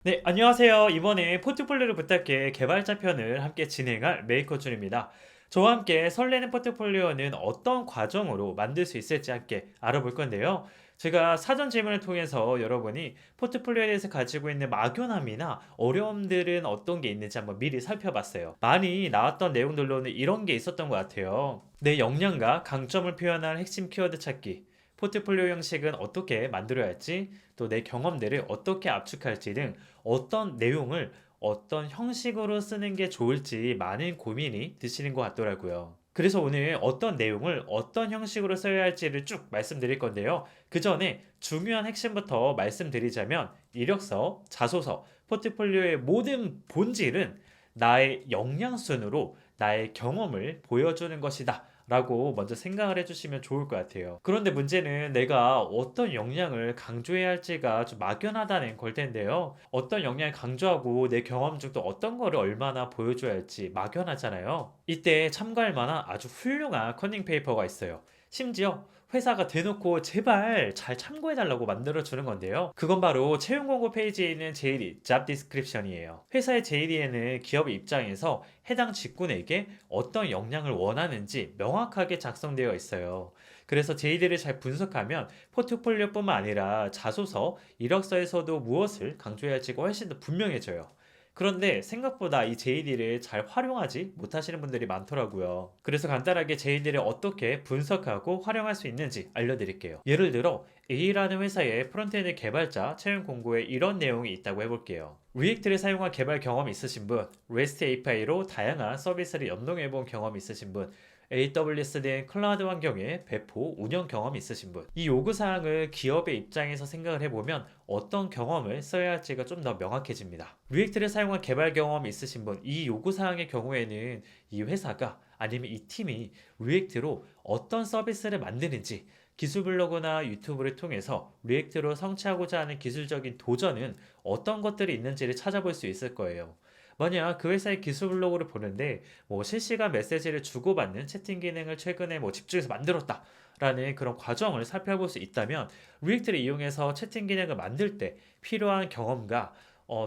네, 안녕하세요. 이번에 포트폴리오를 부탁해 개발자 편을 함께 진행할 메이커준입니다. 저와 함께 설레는 포트폴리오는 어떤 과정으로 만들 수 있을지 함께 알아볼 건데요. 제가 사전 질문을 통해서 여러분이 포트폴리오에 대해서 가지고 있는 막연함이나 어려움들은 어떤 게 있는지 한번 미리 살펴봤어요. 많이 나왔던 내용들로는 이런 게 있었던 것 같아요. 내 역량과 강점을 표현할 핵심 키워드 찾기. 포트폴리오 형식은 어떻게 만들어야 할지, 또 내 경험들을 어떻게 압축할지 등 어떤 내용을 어떤 형식으로 쓰는 게 좋을지 많은 고민이 드시는 것 같더라고요. 그래서 오늘 어떤 내용을 어떤 형식으로 써야 할지를 쭉 말씀드릴 건데요. 그 전에 중요한 핵심부터 말씀드리자면 이력서, 자소서, 포트폴리오의 모든 본질은 나의 역량 순으로 나의 경험을 보여주는 것이다. 라고 먼저 생각을 해주시면 좋을 것 같아요. 그런데 문제는 내가 어떤 역량을 강조해야 할지가 좀 막연하다는 걸 텐데요. 어떤 역량을 강조하고 내 경험 중 또 어떤 거를 얼마나 보여줘야 할지 막연하잖아요. 이때 참고할 만한 아주 훌륭한 커닝 페이퍼가 있어요. 심지어 회사가 대놓고 제발 잘 참고해달라고 만들어주는 건데요. 그건 바로 채용 공고 페이지에 있는 JD, Job Description이에요. 회사의 JD에는 기업의 입장에서 해당 직군에게 어떤 역량을 원하는지 명확하게 작성되어 있어요. 그래서 JD를 잘 분석하면 포트폴리오뿐만 아니라 자소서, 이력서에서도 무엇을 강조해야 할지가 훨씬 더 분명해져요. 그런데 생각보다 이 JD를 잘 활용하지 못하시는 분들이 많더라고요. 그래서 간단하게 JD를 어떻게 분석하고 활용할 수 있는지 알려드릴게요. 예를 들어 A라는 회사의 프론트엔드 개발자 채용 공고에 이런 내용이 있다고 해볼게요. 리액트를 사용한 개발 경험이 있으신 분, REST API로 다양한 서비스를 연동해본 경험이 있으신 분, AWS 등 클라우드 환경의 배포, 운영 경험이 있으신 분. 이 요구사항을 기업의 입장에서 생각을 해보면 어떤 경험을 써야 할지가 좀 더 명확해집니다. 리액트를 사용한 개발 경험이 있으신 분, 이 요구사항의 경우에는 이 회사가 아니면 이 팀이 리액트로 어떤 서비스를 만드는지 기술 블로그나 유튜브를 통해서 리액트로 성취하고자 하는 기술적인 도전은 어떤 것들이 있는지를 찾아볼 수 있을 거예요. 만약 그 회사의 기술 블로그를 보는데 실시간 메시지를 주고받는 채팅 기능을 최근에 집중해서 만들었다 라는 그런 과정을 살펴볼 수 있다면 리액트를 이용해서 채팅 기능을 만들 때 필요한 경험과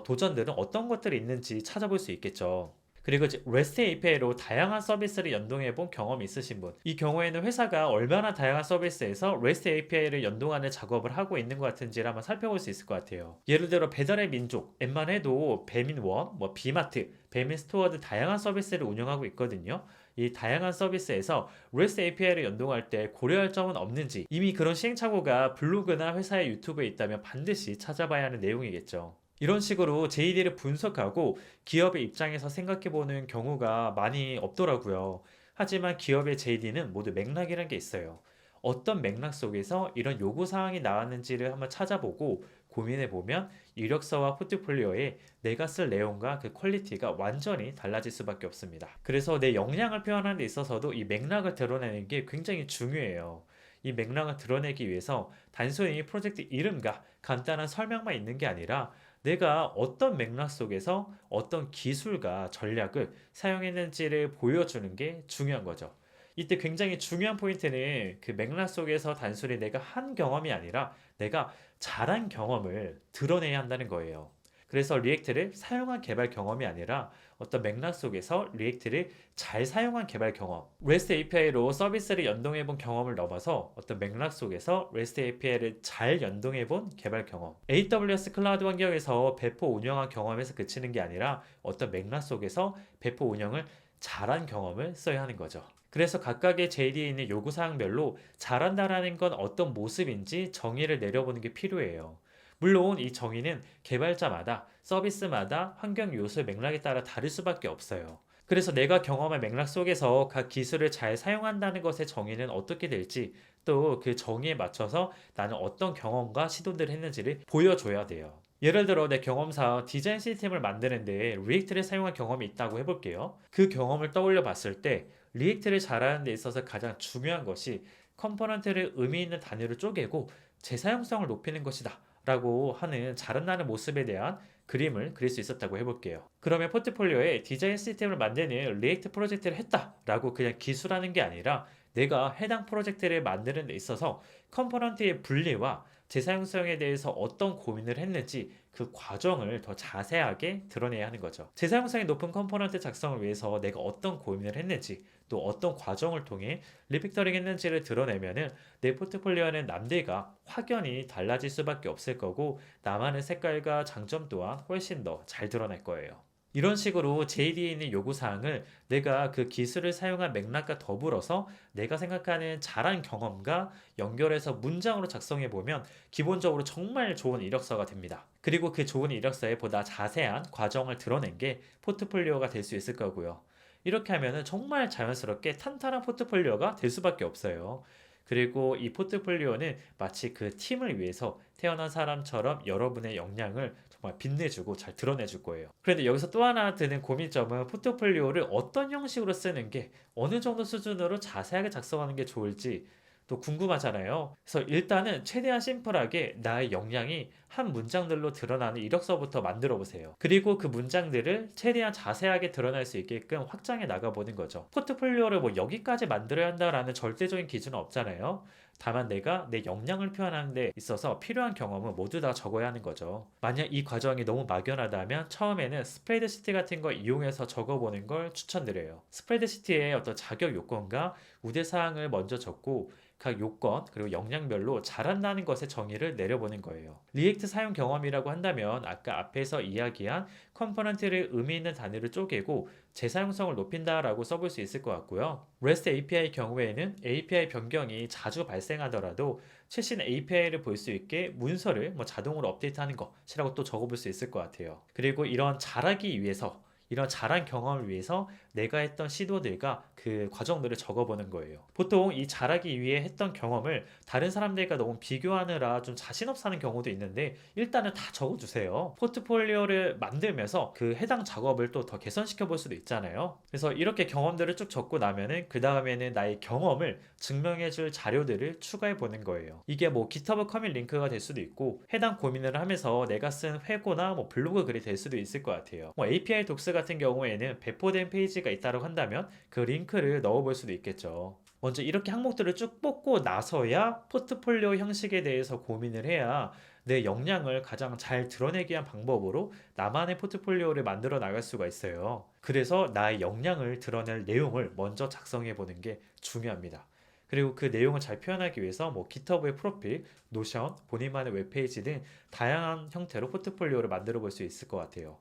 도전들은 어떤 것들이 있는지 찾아볼 수 있겠죠. 그리고 이제 REST API로 다양한 서비스를 연동해 본 경험이 있으신 분. 이 경우에는 회사가 얼마나 다양한 서비스에서 REST API를 연동하는 작업을 하고 있는 것 같은지를 한번 살펴볼 수 있을 것 같아요. 예를 들어 배달의 민족, 웬만 해도 배민원, 비마트, 배민 스토어 등 다양한 서비스를 운영하고 있거든요. 이 다양한 서비스에서 REST API를 연동할 때 고려할 점은 없는지 이미 그런 시행착오가 블로그나 회사의 유튜브에 있다면 반드시 찾아봐야 하는 내용이겠죠. 이런 식으로 JD를 분석하고 기업의 입장에서 생각해보는 경우가 많이 없더라고요. 하지만 기업의 JD는 모두 맥락이라는 게 있어요. 어떤 맥락 속에서 이런 요구사항이 나왔는지를 한번 찾아보고 고민해보면 이력서와 포트폴리오에 내가 쓸 내용과 그 퀄리티가 완전히 달라질 수밖에 없습니다. 그래서 내 역량을 표현하는 데 있어서도 이 맥락을 드러내는 게 굉장히 중요해요. 이 맥락을 드러내기 위해서 단순히 프로젝트 이름과 간단한 설명만 있는 게 아니라 내가 어떤 맥락 속에서 어떤 기술과 전략을 사용했는지를 보여주는 게 중요한 거죠. 이때 굉장히 중요한 포인트는 그 맥락 속에서 단순히 내가 한 경험이 아니라 내가 잘한 경험을 드러내야 한다는 거예요. 그래서 리액트를 사용한 개발 경험이 아니라 어떤 맥락 속에서 리액트를 잘 사용한 개발 경험, REST API로 서비스를 연동해 본 경험을 넘어서 어떤 맥락 속에서 REST API를 잘 연동해 본 개발 경험, AWS 클라우드 환경에서 배포 운영한 경험에서 그치는 게 아니라 어떤 맥락 속에서 배포 운영을 잘한 경험을 써야 하는 거죠. 그래서 각각의 JD에 있는 요구사항별로 잘한다라는 건 어떤 모습인지 정의를 내려보는 게 필요해요. 물론 이 정의는 개발자마다 서비스마다 환경 요소의 맥락에 따라 다를 수밖에 없어요. 그래서 내가 경험한 맥락 속에서 각 기술을 잘 사용한다는 것의 정의는 어떻게 될지 또 그 정의에 맞춰서 나는 어떤 경험과 시도들을 했는지를 보여줘야 돼요. 예를 들어 내 경험상 디자인 시스템을 만드는데 리액트를 사용한 경험이 있다고 해볼게요. 그 경험을 떠올려 봤을 때 리액트를 잘하는 데 있어서 가장 중요한 것이 컴포넌트를 의미 있는 단위로 쪼개고 재사용성을 높이는 것이다 라고 하는 자른나는 모습에 대한 그림을 그릴 수 있었다고 해볼게요. 그러면 포트폴리오에 디자인 시스템을 만드는 리액트 프로젝트를 했다 라고 그냥 기술하는 게 아니라 내가 해당 프로젝트를 만드는 데 있어서 컴포넌트의 분리와 재사용성에 대해서 어떤 고민을 했는지 그 과정을 더 자세하게 드러내야 하는 거죠. 재사용성이 높은 컴포넌트 작성을 위해서 내가 어떤 고민을 했는지 또 어떤 과정을 통해 리팩터링 했는지를 드러내면은 내 포트폴리오는 남들과 확연히 달라질 수밖에 없을 거고 나만의 색깔과 장점 또한 훨씬 더 잘 드러날 거예요. 이런 식으로 JD에 있는 요구사항을 내가 그 기술을 사용한 맥락과 더불어서 내가 생각하는 잘한 경험과 연결해서 문장으로 작성해 보면 기본적으로 정말 좋은 이력서가 됩니다. 그리고 그 좋은 이력서에 보다 자세한 과정을 드러낸 게 포트폴리오가 될 수 있을 거고요. 이렇게 하면은 정말 자연스럽게 탄탄한 포트폴리오가 될 수밖에 없어요. 그리고 이 포트폴리오는 마치 그 팀을 위해서 태어난 사람처럼 여러분의 역량을 정말 빛내주고 잘 드러내줄 거예요. 그런데 여기서 또 하나 드는 고민점은 포트폴리오를 어떤 형식으로 쓰는 게 어느 정도 수준으로 자세하게 작성하는 게 좋을지 또 궁금하잖아요. 그래서 일단은 최대한 심플하게 나의 역량이 한 문장들로 드러나는 이력서부터 만들어 보세요. 그리고 그 문장들을 최대한 자세하게 드러날 수 있게끔 확장해 나가보는 거죠. 포트폴리오를 뭐 여기까지 만들어야 한다라는 절대적인 기준은 없잖아요. 다만 내가 내 역량을 표현하는 데 있어서 필요한 경험은 모두 다 적어야 하는 거죠. 만약 이 과정이 너무 막연하다면 처음에는 스프레드시트 같은 걸 이용해서 적어보는 걸 추천드려요. 스프레드시트의 어떤 자격 요건과 우대사항을 먼저 적고 각 요건 그리고 역량별로 잘한다는 것의 정의를 내려보는 거예요. 리액트 사용 경험이라고 한다면 아까 앞에서 이야기한 컴포넌트를 의미 있는 단위를 쪼개고 재사용성을 높인다라고 써볼 수 있을 것 같고요. REST API 경우에는 API 변경이 자주 발생하더라도 최신 API를 볼 수 있게 문서를 뭐 자동으로 업데이트하는 것이라고 또 적어볼 수 있을 것 같아요. 그리고 이런 잘하기 위해서 이런 잘한 경험을 위해서 내가 했던 시도들과 그 과정들을 적어보는 거예요. 보통 이 잘하기 위해 했던 경험을 다른 사람들과 너무 비교하느라 좀 자신 없어 하는 경우도 있는데 일단은 다 적어주세요. 포트폴리오를 만들면서 그 해당 작업을 또 더 개선시켜 볼 수도 있잖아요. 그래서 이렇게 경험들을 쭉 적고 나면은 그 다음에는 나의 경험을 증명해줄 자료들을 추가해 보는 거예요. 이게 뭐 GitHub 커밋 링크가 될 수도 있고 해당 고민을 하면서 내가 쓴 회고나 뭐 블로그 글이 될 수도 있을 것 같아요. 뭐 API 독스 같은 경우에는 배포된 페이지가 있다고 한다면 그 링크를 넣어볼 수도 있겠죠. 먼저 이렇게 항목들을 쭉 뽑고 나서야 포트폴리오 형식에 대해서 고민을 해야 내 역량을 가장 잘 드러내기 위한 방법으로 나만의 포트폴리오를 만들어 나갈 수가 있어요. 그래서 나의 역량을 드러낼 내용을 먼저 작성해 보는 게 중요합니다. 그리고 그 내용을 잘 표현하기 위해서 뭐 GitHub의 프로필, 노션, 본인만의 웹페이지 등 다양한 형태로 포트폴리오를 만들어 볼 수 있을 것 같아요.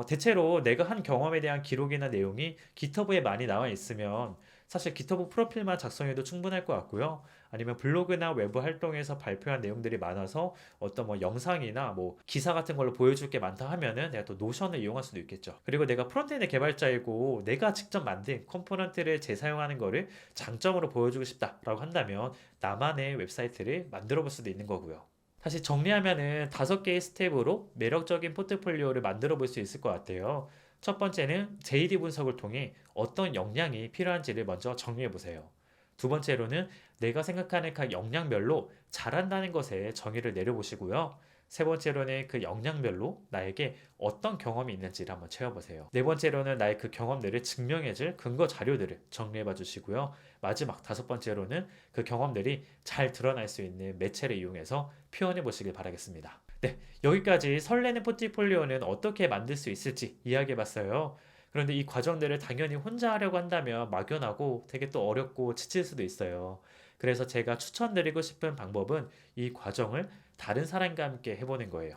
대체로 내가 한 경험에 대한 기록이나 내용이 GitHub에 많이 나와 있으면 사실 GitHub 프로필만 작성해도 충분할 것 같고요. 아니면 블로그나 외부 활동에서 발표한 내용들이 많아서 어떤 뭐 영상이나 뭐 기사 같은 걸로 보여줄 게 많다 하면은 내가 또 노션을 이용할 수도 있겠죠. 그리고 내가 프론트엔드 개발자이고 내가 직접 만든 컴포넌트를 재사용하는 거를 장점으로 보여주고 싶다라고 한다면 나만의 웹사이트를 만들어 볼 수도 있는 거고요. 사실 정리하면은 5개의 스텝으로 매력적인 포트폴리오를 만들어 볼 수 있을 것 같아요. 첫 번째는 JD 분석을 통해 어떤 역량이 필요한지를 먼저 정리해 보세요. 두 번째로는 내가 생각하는 각 역량별로 잘한다는 것에 정의를 내려보시고요. 세 번째로는 그 역량별로 나에게 어떤 경험이 있는지를 한번 채워보세요. 네 번째로는 나의 그 경험들을 증명해줄 근거 자료들을 정리해봐 주시고요. 마지막 5번째로는 그 경험들이 잘 드러날 수 있는 매체를 이용해서 표현해 보시길 바라겠습니다. 네, 여기까지 설레는 포트폴리오는 어떻게 만들 수 있을지 이야기해 봤어요. 그런데 이 과정들을 당연히 혼자 하려고 한다면 막연하고 되게 또 어렵고 지칠 수도 있어요. 그래서 제가 추천드리고 싶은 방법은 이 과정을 다른 사람과 함께 해보는 거예요.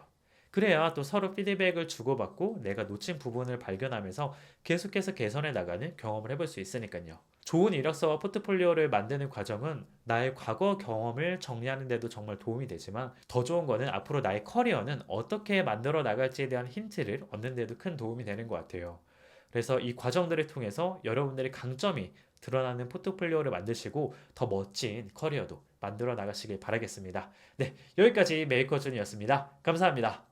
그래야 또 서로 피드백을 주고받고 내가 놓친 부분을 발견하면서 계속해서 개선해 나가는 경험을 해볼 수 있으니까요. 좋은 이력서와 포트폴리오를 만드는 과정은 나의 과거 경험을 정리하는 데도 정말 도움이 되지만 더 좋은 거는 앞으로 나의 커리어는 어떻게 만들어 나갈지에 대한 힌트를 얻는 데도 큰 도움이 되는 것 같아요. 그래서 이 과정들을 통해서 여러분들의 강점이 드러나는 포트폴리오를 만드시고 더 멋진 커리어도 만들어 나가시길 바라겠습니다. 네, 여기까지 메이커준이었습니다. 감사합니다.